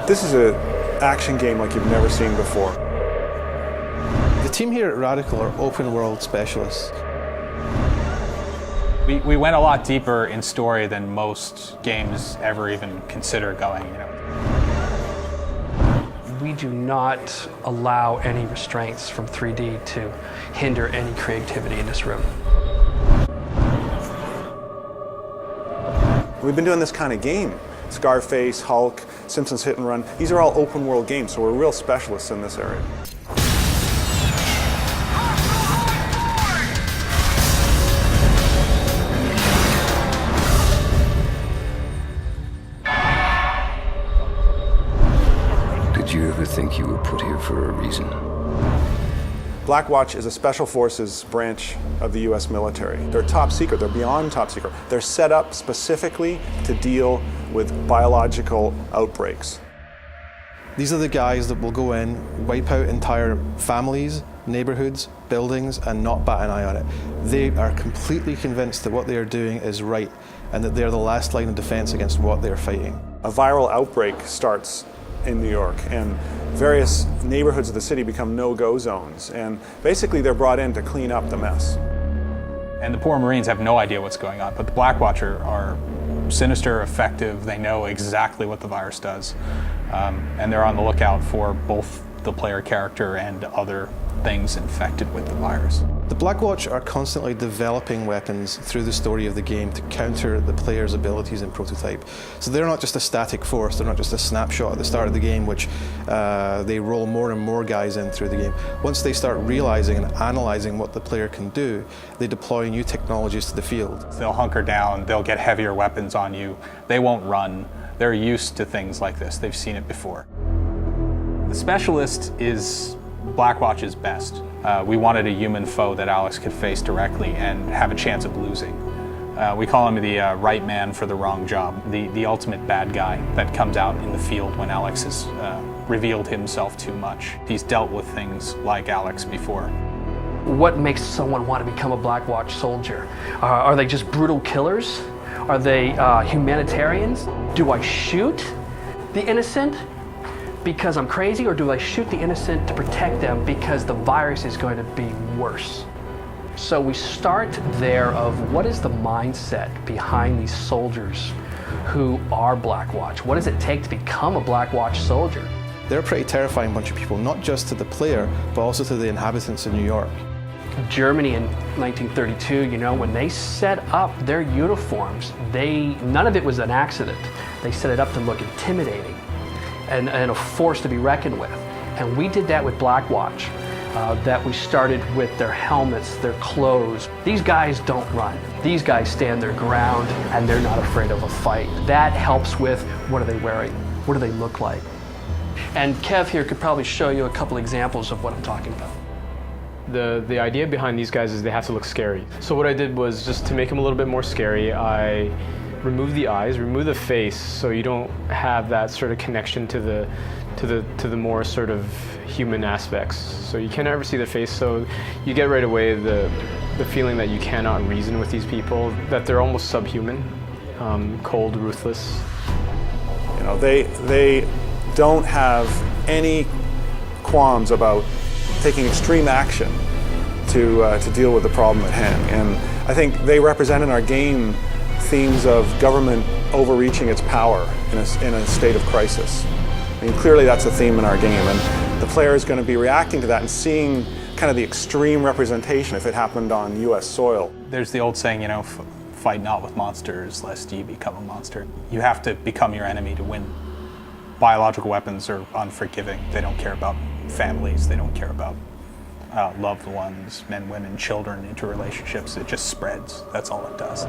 This is an action game like you've never seen before. The team here at Radical are open world specialists. We went a lot deeper in story than most games ever even consider going. We do not allow any restraints from 3D to hinder any creativity in this room. We've been doing this kind of game. Scarface, Hulk, Simpsons Hit and Run. These are all open world games, so we're real specialists in this area. Did you ever think you were put here for a reason? Blackwatch is a special forces branch of the US military. They're top secret, they're beyond top secret. They're set up specifically to deal with biological outbreaks. These are the guys that will go in, wipe out entire families, neighborhoods, buildings, and not bat an eye on it. They are completely convinced that what they are doing is right and that they're the last line of defense against what they're fighting. A viral outbreak starts in New York, and various neighborhoods of the city become no-go zones, and basically they're brought in to clean up the mess. And the poor Marines have no idea what's going on, but the Blackwatch are sinister, effective, they know exactly what the virus does, and they're on the lookout for both the player character and other things infected with the virus. The Blackwatch are constantly developing weapons through the story of the game to counter the player's abilities in prototype. So they're not just a static force, they're not just a snapshot at the start of the game which they roll more and more guys in through the game. Once they start realizing and analyzing what the player can do, they deploy new technologies to the field. They'll hunker down, they'll get heavier weapons on you, they won't run, they're used to things like this, they've seen it before. The Specialist is Blackwatch's best. We wanted a human foe that Alex could face directly and have a chance of losing. We call him the right man for the wrong job, the ultimate bad guy that comes out in the field when Alex has revealed himself too much. He's dealt with things like Alex before. What makes someone want to become a Blackwatch soldier? Are they just brutal killers? Are they humanitarians? Do I shoot the innocent because I'm crazy, or do I shoot the innocent to protect them because the virus is going to be worse? So we start there of what is the mindset behind these soldiers who are Blackwatch? What does it take to become a Blackwatch soldier? They're a pretty terrifying bunch of people, not just to the player, but also to the inhabitants of New York. Germany in 1932, you know, when they set up their uniforms, none of it was an accident. They set it up to look intimidating and a force to be reckoned with. And we did that with Blackwatch, that we started with their helmets, their clothes. These guys don't run. These guys stand their ground and they're not afraid of a fight. That helps with what are they wearing? What do they look like? And Kev here could probably show you a couple examples of what I'm talking about. The idea behind these guys is they have to look scary. So what I did was, just to make them a little bit more scary, I removed the eyes, removed the face, so you don't have that sort of connection to the more sort of human aspects. So you can't ever see their face, so you get right away the feeling that you cannot reason with these people, that they're almost subhuman, cold, ruthless. You know, they don't have any qualms about taking extreme action to deal with the problem at hand. And I think they represent in our game themes of government overreaching its power in a state of crisis. I mean, clearly that's a theme in our game, and the player is going to be reacting to that and seeing kind of the extreme representation if it happened on US soil. There's the old saying, you know, fight not with monsters lest you become a monster. You have to become your enemy to win. Biological weapons are unforgiving. They don't care about families, they don't care about loved ones, men, women, children, interrelationships. It just spreads. That's all it does.